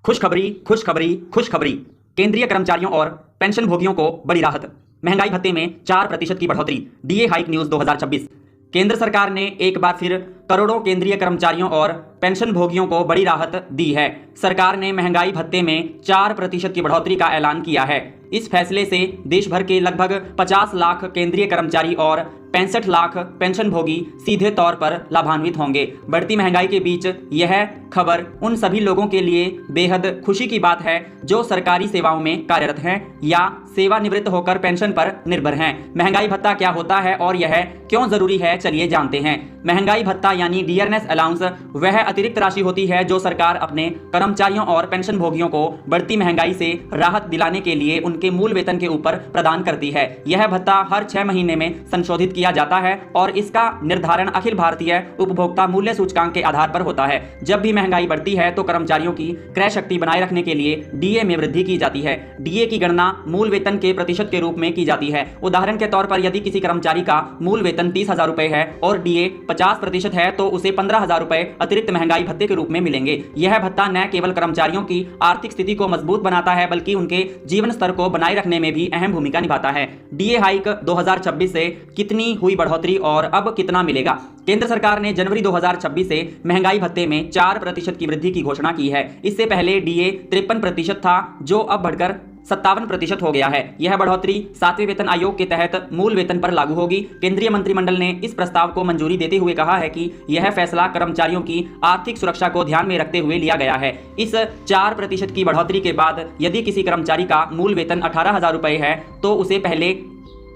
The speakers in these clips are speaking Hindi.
खुशखबरी खुशखबरी खुशखबरी। केंद्रीय कर्मचारियों और पेंशन भोगियों को बड़ी राहत। महंगाई भत्ते में 4% की बढ़ोतरी। DA hike news 2026। केंद्र सरकार ने एक बार फिर करोड़ों केंद्रीय कर्मचारियों और पेंशन भोगियों को बड़ी राहत दी है। सरकार ने महंगाई भत्ते में 4% की बढ़ोतरी का ऐलान किया है। इस फैसले से देश भर के लगभग 50 लाख केंद्रीय कर्मचारी और 65 लाख पेंशन भोगी सीधे तौर पर लाभान्वित होंगे। बढ़ती महंगाई के बीच यह खबर उन सभी लोगों के लिए बेहद खुशी की बात है जो सरकारी सेवाओं में कार्यरत हैं या सेवानिवृत्त होकर पेंशन पर निर्भर हैं। महंगाई भत्ता क्या होता है और यह क्यों जरूरी है, चलिए जानते हैं। महंगाई भत्ता यानी डियरनेस अलाउंस वह अतिरिक्त राशि होती है जो सरकार अपने कर्मचारियों और पेंशन भोगियों को बढ़ती महंगाई से राहत दिलाने के लिए उनके मूल वेतन के ऊपर प्रदान करती है। यह भत्ता हर 6 महीने में संशोधित किया जाता है और इसका निर्धारण अखिल भारतीय उपभोक्ता मूल्य सूचकांक के आधार पर होता है। जब भी महंगाई बढ़ती है तो कर्मचारियों की क्रय शक्ति बनाए रखने के लिए डीए में वृद्धि की जाती है। डीए की गणना मूल वेतन के प्रतिशत के रूप में की जाती है। उदाहरण के तौर पर यदि किसी कर्मचारी का मूल वेतन 30,000 रुपए है और डीए 50% है तो उसे 15,000 रुपए अतिरिक्त महंगाई भत्ते के रूप में मिलेंगे। यह भत्ता न केवल कर्मचारियों की आर्थिक स्थिति को मजबूत बनाता है बल्कि उनके जीवन स्तर को बनाए रखने में भी अहम भूमिका निभाता है। डीए हाइक 2026 से कितनी हुई बढ़ोतरी और अब कितना मिलेगा? केंद्र सरकार ने जनवरी 2026 से महंगाई भत्ते में 4% की वृद्धि की घोषणा की है। इससे पहले डीए 53% था जो अब बढ़कर 57% हो गया है। यह बढ़ोतरी 7वें वेतन आयोग के तहत मूल वेतन पर लागू होगी। केंद्रीय मंत्रिमंडल ने इस प्रस्ताव को मंजूरी देते हुए कहा है कि यह फैसला कर्मचारियों की आर्थिक सुरक्षा को ध्यान में रखते हुए लिया गया है। इस 4% की बढ़ोतरी के बाद यदि किसी कर्मचारी का मूल वेतन 18,000 रुपए है तो उसे पहले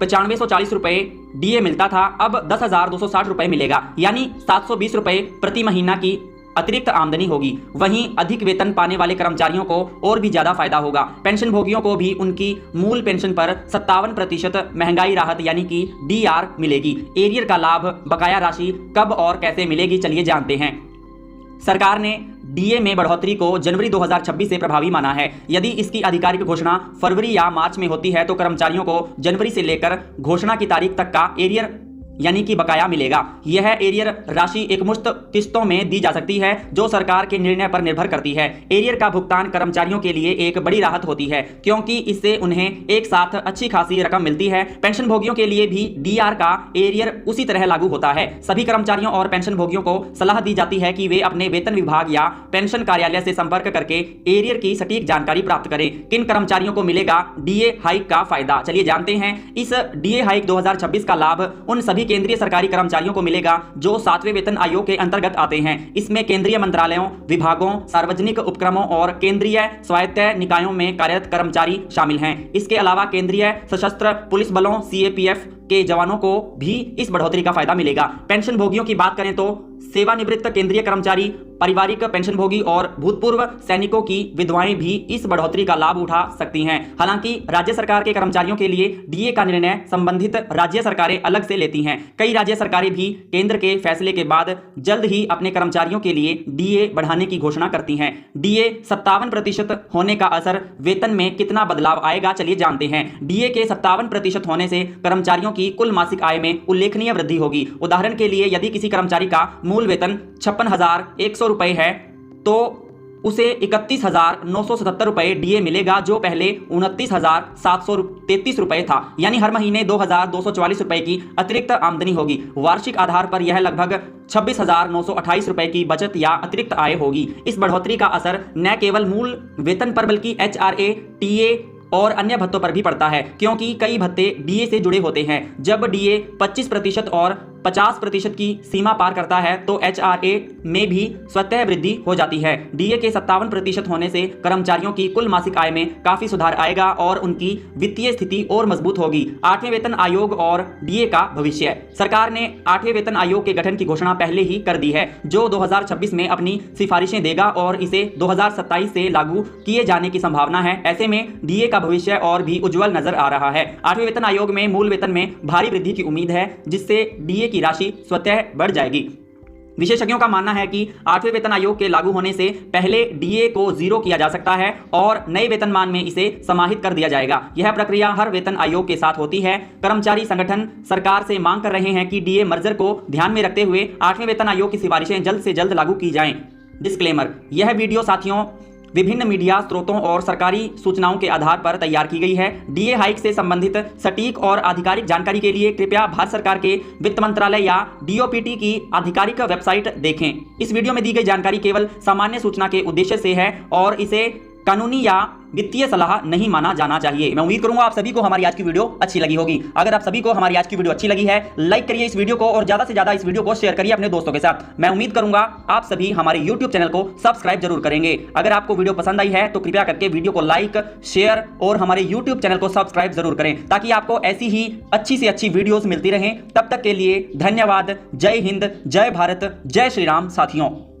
9540 रुपए डीए मिलता था, अब 10,260 रुपए मिलेगा, यानी 720 रुपए प्रति महीना की अतिरिक्त आमदनी होगी। वहीं अधिक वेतन पाने वाले कर्मचारियों को और भी ज्यादा फायदा होगा। पेंशन भोगियों को भी उनकी मूल पेंशन पर 57% महंगाई राहत यानी कि डीआर मिलेगी। एरियर का लाभ, बकाया राशि कब और कैसे मिलेगी, चलिए जानते हैं। सरकार ने डीए में बढ़ोतरी को जनवरी 2026 से प्रभावी माना है। यदि इसकी आधिकारिक घोषणा फरवरी या मार्च में होती है तो कर्मचारियों को जनवरी से लेकर घोषणा की तारीख तक का एरियर यानी कि बकाया मिलेगा। यह एरियर राशि एकमुश्त किस्तों में दी जा सकती है जो सरकार के निर्णय पर निर्भर करती है। एरियर का भुगतान कर्मचारियों के लिए एक बड़ी राहत होती है क्योंकि इससे उन्हें एक साथ अच्छी खासी रकम मिलती है। पेंशन भोगियों के लिए भी डीआर का एरियर उसी तरह लागू होता है। सभी कर्मचारियों और पेंशन भोगियों को सलाह दी जाती है कि वे अपने वेतन विभाग या पेंशन कार्यालय से संपर्क करके एरियर की सटीक जानकारी प्राप्त करें। किन कर्मचारियों को मिलेगा डीए हाइक का फायदा, चलिए जानते हैं। इस डीए हाइक 2026 का लाभ उन सभी केंद्रीय सरकारी कर्मचारियों को मिलेगा जो 7वें वेतन आयोग के अंतर्गत आते हैं। इसमें केंद्रीय मंत्रालयों, विभागों, सार्वजनिक उपक्रमों और केंद्रीय स्वायत्त निकायों में कार्यरत कर्मचारी शामिल हैं। इसके अलावा केंद्रीय सशस्त्र पुलिस बलों सीएपीएफ के जवानों को भी इस बढ़ोतरी का फायदा मिलेगा। पेंशन भोगियों की बात करें तो सेवानिवृत्त केंद्रीय कर्मचारी, पारिवारिक पेंशन भोगी और भूतपूर्व सैनिकों की विधवाएं भी इस बढ़ोतरी का लाभ उठा सकती हैं। हालांकि राज्य सरकार के कर्मचारियों के लिए डीए का निर्णय संबंधित राज्य सरकारें अलग से लेती हैं। कई राज्य सरकारें भी केंद्र के फैसले के बाद जल्द ही अपने कर्मचारियों के लिए डीए बढ़ाने की घोषणा करती हैं। डीए 57% होने का असर वेतन में कितना बदलाव आएगा, चलिए जानते हैं। डीए के 57% होने से कर्मचारियों की कुल मासिक आय में उल्लेखनीय वृद्धि होगी। उदाहरण के लिए यदि किसी कर्मचारी का मूल वेतन 56,100 रुपए है तो उसे 31,977 रुपए डीए मिलेगा जो पहले 29,733 रुपए था, यानी हर महीने 2,244 रुपए की अतिरिक्त आमदनी होगी। वार्षिक आधार पर यह लगभग 26,928 रुपए की बचत या अतिरिक्त आय होगी। इस बढ़ोतरी का असर न केवल मूल वेतन पर बल्कि एचआरए, टीए और अन्य भत्तों पर भी पड़ता है क्योंकि कई भत्ते डीए से जुड़े होते हैं। जब डीए 25% और 50% की सीमा पार करता है तो एचआरए में भी स्वतः वृद्धि हो जाती है। डीए के 57% होने से कर्मचारियों की कुल मासिक आय में काफी सुधार आएगा और उनकी वित्तीय स्थिति और मजबूत होगी। 8वें वेतन आयोग और डीए का भविष्य। सरकार ने 8वें वेतन आयोग के गठन की घोषणा पहले ही कर दी है जो 2026 में अपनी सिफारिशें देगा और इसे 2027 से लागू किए जाने की संभावना है। ऐसे में डीए का भविष्य और भी उज्जवल नजर आ रहा है। 8वें वेतन आयोग में मूल वेतन में भारी वृद्धि की उम्मीद है जिससे डीए की राशि स्वतः बढ़ जाएगी। विशेषज्ञों का मानना है कि 8वें वेतन आयोग के लागू होने से पहले डीए को 0 किया जा सकता है और नए वेतनमान में इसे समाहित कर दिया जाएगा। यह प्रक्रिया हर वेतन आयोग के साथ होती है। कर्मचारी संगठन सरकार से मांग कर रहे हैं कि डीए मर्जर को ध्यान में रखते हुए 8वें वेतन आयोग की सिफारिशें जल्द से जल्द लागू की जाएं। डिस्क्लेमर, यह वीडियो साथियों विभिन्न मीडिया स्रोतों और सरकारी सूचनाओं के आधार पर तैयार की गई है। डीए हाइक से संबंधित सटीक और आधिकारिक जानकारी के लिए कृपया भारत सरकार के वित्त मंत्रालय या डीओपीटी की आधिकारिक वेबसाइट देखें। इस वीडियो में दी गई जानकारी केवल सामान्य सूचना के उद्देश्य से है और इसे कानूनी या वित्तीय सलाह नहीं माना जाना चाहिए। मैं उम्मीद करूंगा आप सभी को हमारी आज की वीडियो अच्छी लगी होगी। अगर आप सभी को हमारी आज की वीडियो अच्छी लगी है, लाइक करिए इस वीडियो को और ज्यादा से ज्यादा इस वीडियो को शेयर करिए अपने दोस्तों के साथ। मैं उम्मीद करूंगा आप सभी हमारे YouTube चैनल को सब्सक्राइब जरूर करेंगे। अगर आपको वीडियो पसंद आई है तो कृपया करके वीडियो को लाइक, शेयर और हमारे YouTube चैनल को सब्सक्राइब जरूर करें ताकि आपको ऐसी ही अच्छी से अच्छी वीडियोस मिलती रहें। तब तक के लिए धन्यवाद। जय हिंद, जय भारत, जय श्री राम साथियों।